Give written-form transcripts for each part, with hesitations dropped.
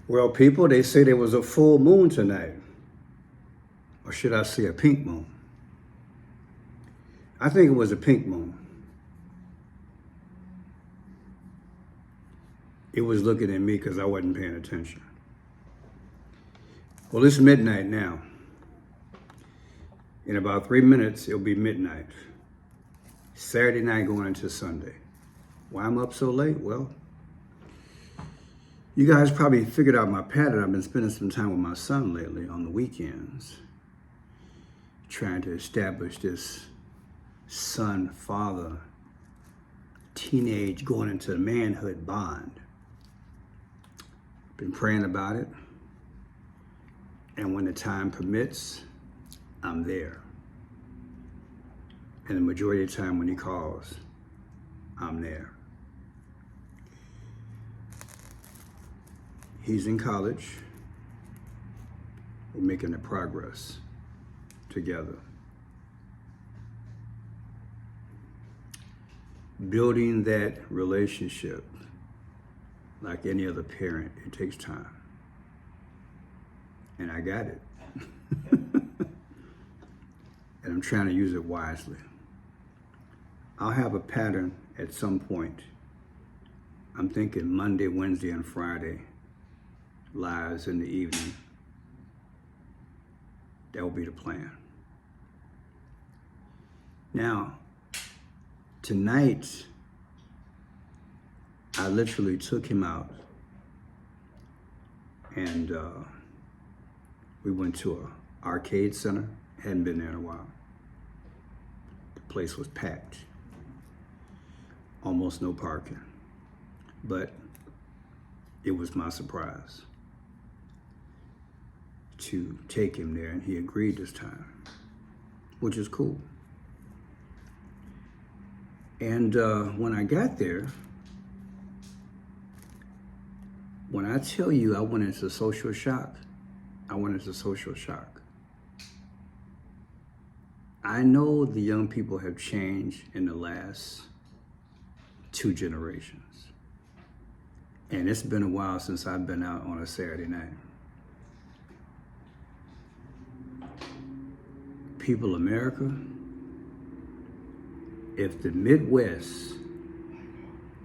Well, people, they say there was a full moon tonight. Or should I say a pink moon? I think it was a pink moon. It was looking at me because I wasn't paying attention. Well, it's midnight now. In about 3 minutes, it'll be midnight. Saturday night going into Sunday. Why I'm up so late? Well, you guys probably figured out my pattern. I've been spending some time with my son lately on the weekends, trying to establish this son-father, teenage going into manhood bond. Been praying about it. And when the time permits, I'm there. And the majority of the time when he calls, I'm there. He's in college. We're making the progress together. Building that relationship, like any other parent, it takes time. And I got it. And I'm trying to use it wisely. I'll have a pattern at some point. I'm thinking Monday, Wednesday, and Friday, lives in the evening. That will be the plan. Now, tonight, I literally took him out and we went to an arcade center. Hadn't been there in a while. The place was packed. Almost no parking. But it was my surprise to take him there, and he agreed this time, which is cool. And when I got there, when I tell you I went into social shock, I went into social shock. I know the young people have changed in the last 2 generations. And it's been a while since I've been out on a Saturday night. People of America, if the Midwest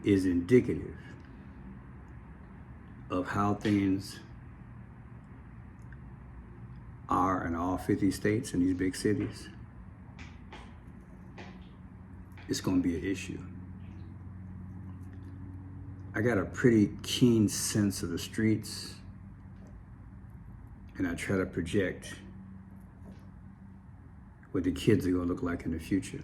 is indicative of how things are in all 50 states and these big cities, it's going to be an issue. I got a pretty keen sense of the streets, and I try to project what the kids are going to look like in the future.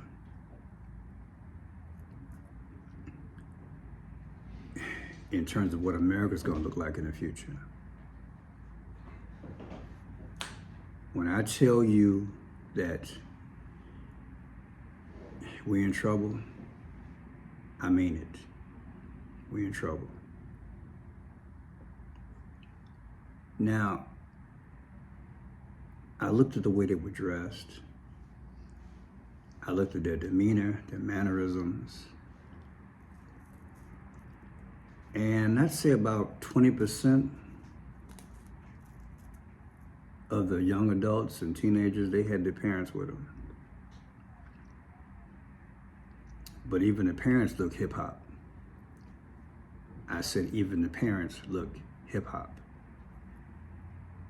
In terms of what America's going to look like in the future. When I tell you that we're in trouble, I mean it. We're in trouble. Now, I looked at the way they were dressed. I looked at their demeanor, their mannerisms. And I'd say about 20% of the young adults and teenagers, they had their parents with them. But even the parents look hip hop. I said even the parents look hip hop.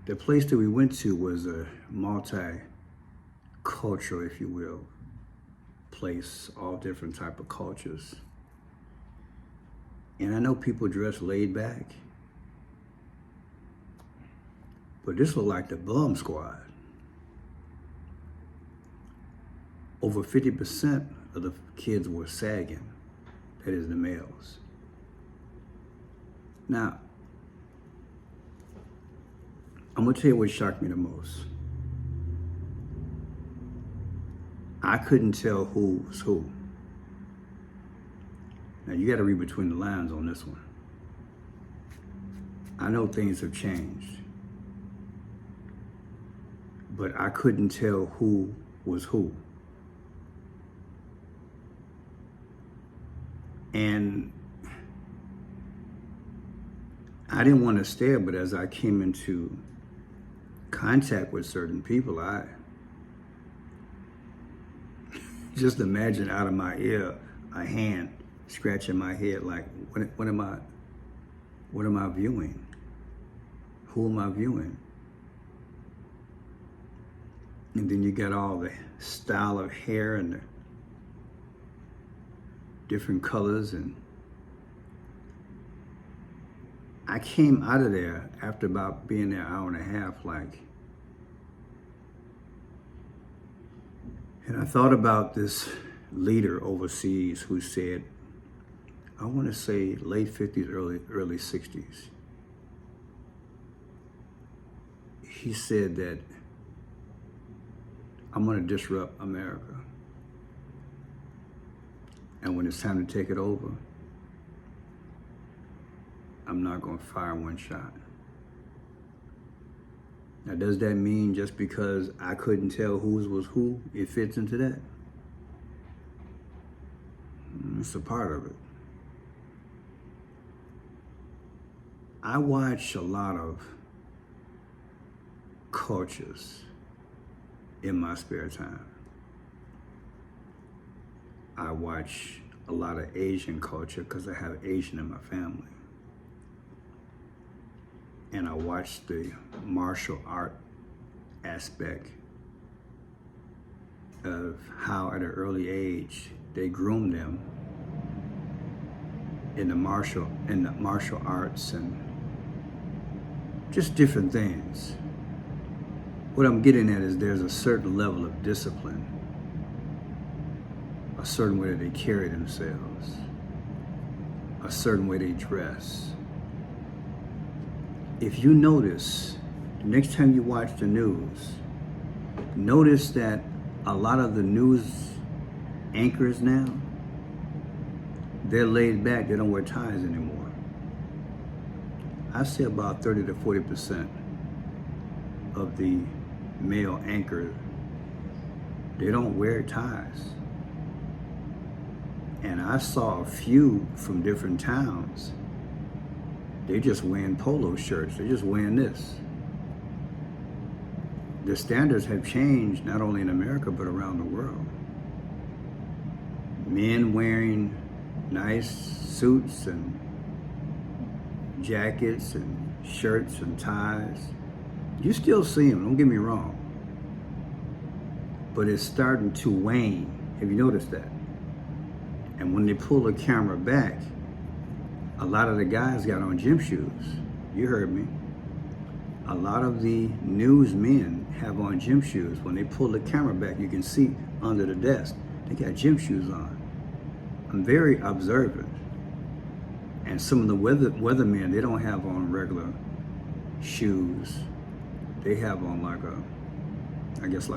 The place that we went to was a multi-cultural, if you will, place, all different type of cultures. And I know people dress laid back, but this looked like the Bum Squad. Over 50% of the kids were sagging, that is the males. Now, I'm gonna tell you what shocked me the most. I couldn't tell who was who. Now you gotta read between the lines on this one. I know things have changed, but I couldn't tell who was who. And I didn't want to stare, but as I came into contact with certain people, I just imagine out of my ear a hand scratching my head like, what am I viewing? Who am I viewing? And then you got all the style of hair and the different colors, and I came out of there after about being there an hour and a half, like, and I thought about this leader overseas who said, I want to say late 50s, early 60s. He said that I'm going to disrupt America. And when it's time to take it over, I'm not going to fire one shot. Now, does that mean just because I couldn't tell whose was who, it fits into that? It's a part of it. I watch a lot of cultures in my spare time. I watch a lot of Asian culture because I have Asian in my family. And I watch the martial art aspect of how at an early age they groom them in the martial arts and just different things. What I'm getting at is there's a certain level of discipline, a certain way that they carry themselves, a certain way they dress. If you notice, the next time you watch the news, notice that a lot of the news anchors now, they're laid back, they don't wear ties anymore. I say about 30 to 40% of the male anchors, they don't wear ties. And I saw a few from different towns, they just wearing polo shirts, they're just wearing this. The standards have changed not only in America, but around the world. Men wearing nice suits and jackets and shirts and ties. You still see them, don't get me wrong. But it's starting to wane. Have you noticed that? And when they pull the camera back, a lot of the guys got on gym shoes. You heard me. A lot of the newsmen have on gym shoes. When they pull the camera back, you can see under the desk, they got gym shoes on. I'm very observant. And some of the weathermen, they don't have on regular shoes. They have on like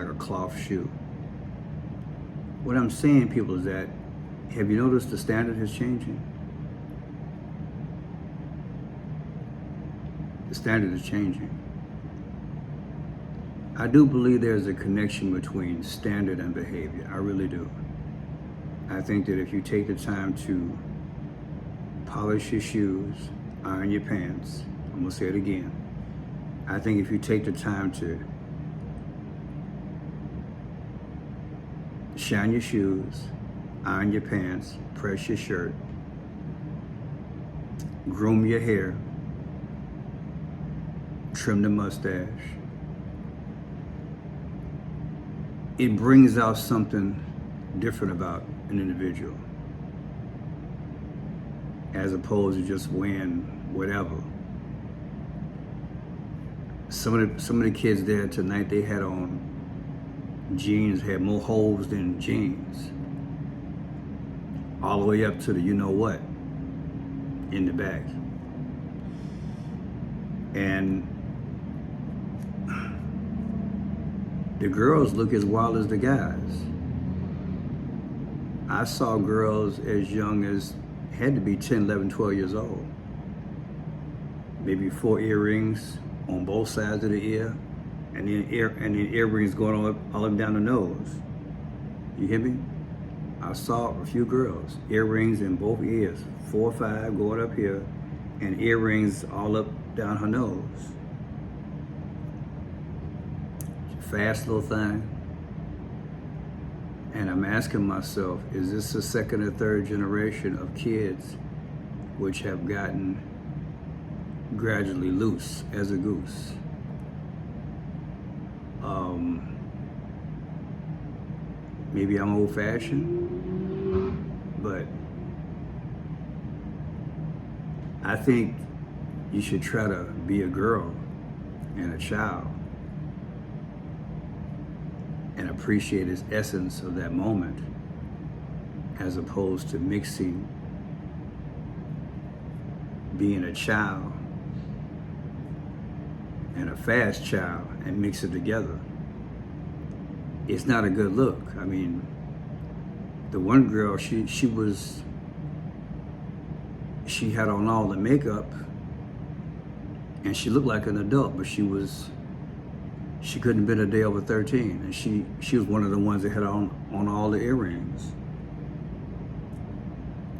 a cloth shoe. What I'm saying, people, is that, have you noticed the standard is changing? The standard is changing. I do believe there's a connection between standard and behavior. I really do. I think that if you take the time to polish your shoes, iron your pants, I'm gonna say it again. I think if you take the time to shine your shoes, iron your pants, press your shirt, groom your hair, trim the mustache, it brings out something different about an individual, as opposed to just wearing whatever. Some of the kids there tonight, they had on jeans, had more holes than jeans, all the way up to the you know what in the back. And the girls look as wild as the guys. I saw girls as young as, had to be 10, 11, 12 years old. Maybe 4 earrings on both sides of the ear, and then earrings going all up down the nose. You hear me? I saw a few girls, earrings in both ears, 4 or 5 going up here, and earrings all up down her nose. Fast little thing. And I'm asking myself, is this the second or third generation of kids which have gotten gradually loose as a goose? Maybe I'm old-fashioned, but I think you should try to be a girl and a child and appreciate its essence of that moment, as opposed to mixing being a child and a fast child and mix it together. It's not a good look. I mean, the one girl, she had on all the makeup and she looked like an adult, but she couldn't have been a day over 13, and she was one of the ones that had on all the earrings.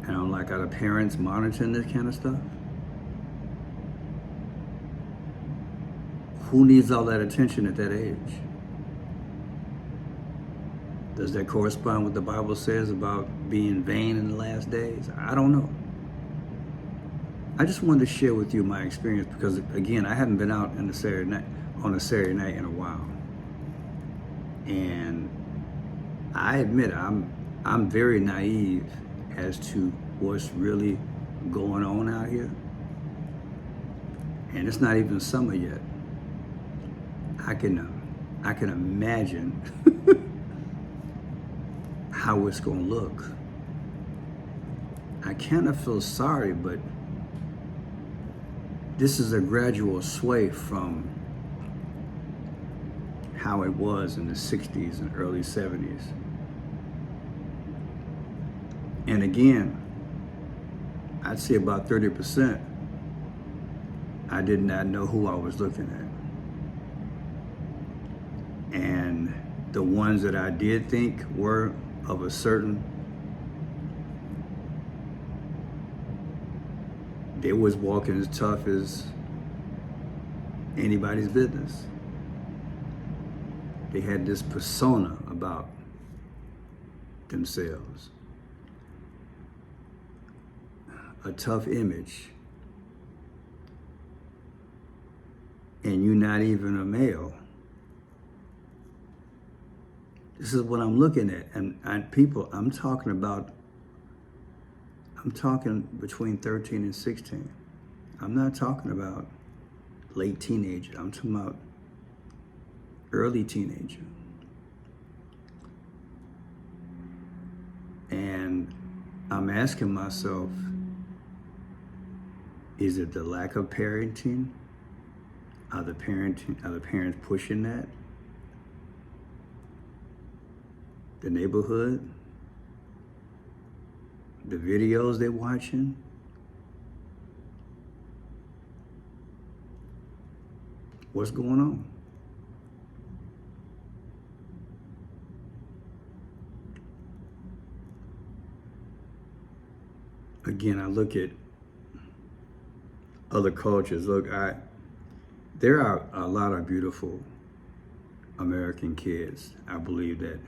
And I'm like, are the parents monitoring this kind of stuff? Who needs all that attention at that age? Does that correspond with what the Bible says about being vain in the last days? I don't know. I just wanted to share with you my experience because, again, I hadn't been out on a Saturday night in a while. And I admit I'm very naive as to what's really going on out here. And it's not even summer yet. I can imagine how it's gonna look. I kind of feel sorry, but this is a gradual sway from how it was in the 60s and early 70s. And again, I'd say about 30%, I did not know who I was looking at. And the ones that I did think were of a certain, they was walking as tough as anybody's business. They had this persona about themselves, a tough image, and you're not even a male. This is what I'm looking at, and people, I'm talking between 13 and 16. I'm not talking about late teenager. I'm talking about early teenager. And I'm asking myself, is it the lack of parenting? Are the parents pushing that? The neighborhood? The videos they're watching? What's going on? Again, I look at other cultures. Look, there are a lot of beautiful American kids, I believe, that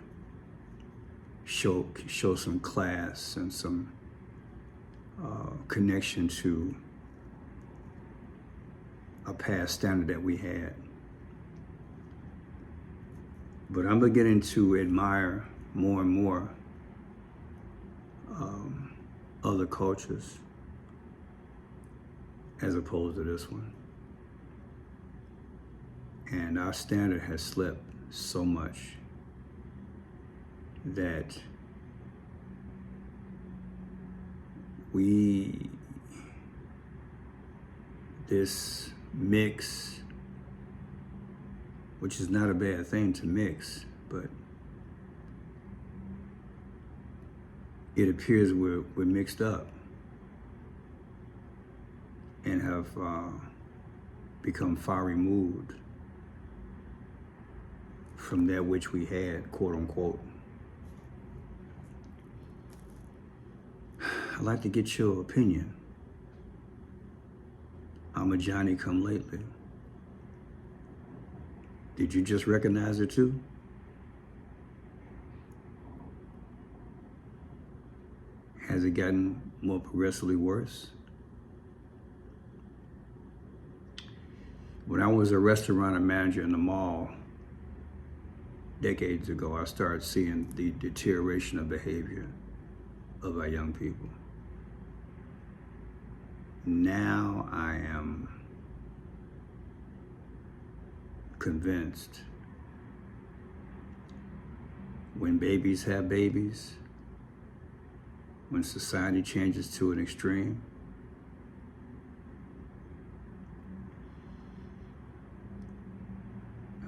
show some class and some connection to a past standard that we had. But I'm beginning to admire more and more other cultures as opposed to this one. And our standard has slipped so much that this mix, which is not a bad thing to mix, but it appears we're mixed up and have become far removed from that which we had, quote unquote. I'd like to get your opinion. I'm a Johnny come lately. Did you just recognize it too? Has it gotten more progressively worse? When I was a restaurant manager in the mall decades ago, I started seeing the deterioration of behavior of our young people. Now I am convinced when babies have babies, when society changes to an extreme,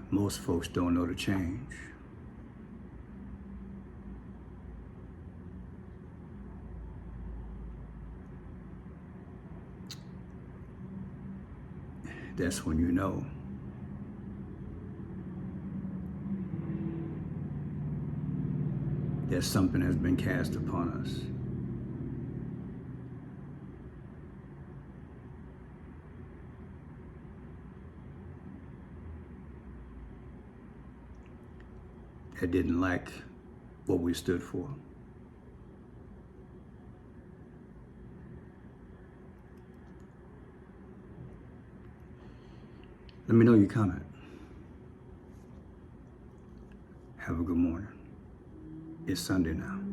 most folks don't know to change. That's when you know. That something has been cast upon us. That didn't like what we stood for. Let me know your comment. Have a good morning. It's Sunday now.